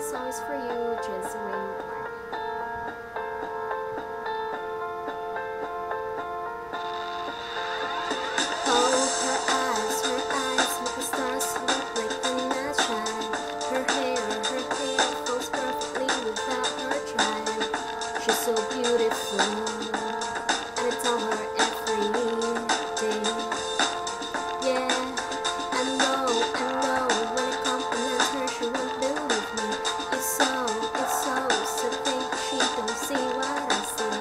song is for you, just the way you are. Oh, her eyes make the stars look like the night shine. Her hair falls perfectly without her trying. She's so beautiful, and I tell her every day. Yeah, I know, when I compliment her, she won't believe me. It's so, so think she don't see what I see.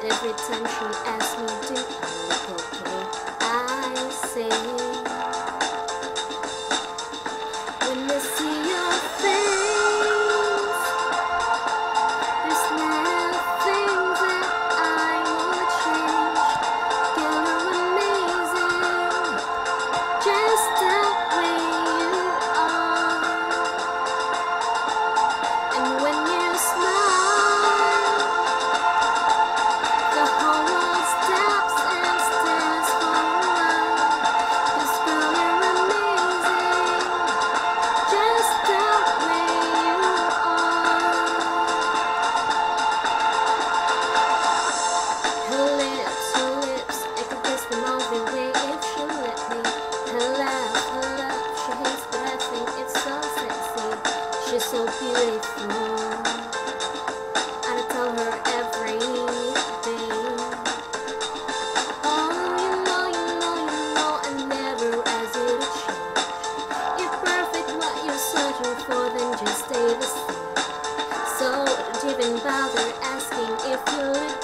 And every time she asks me, do I look okay? I say, when I see your face, there's nothing that I would change. Girl, you're amazing, just the way you are. And when you smile, the whole world stops and stares for a while. 'Cause girl, you're amazing, just the way you are. Her lips, I could kiss them all the way if she let me. Her laugh, she hates, but I think it's so sexy. She's so beautiful, and I tell her every day. Oh, you know, I never ask you to change. You're perfect, what you're searching for, then just stay the same. So don't even bother asking if you would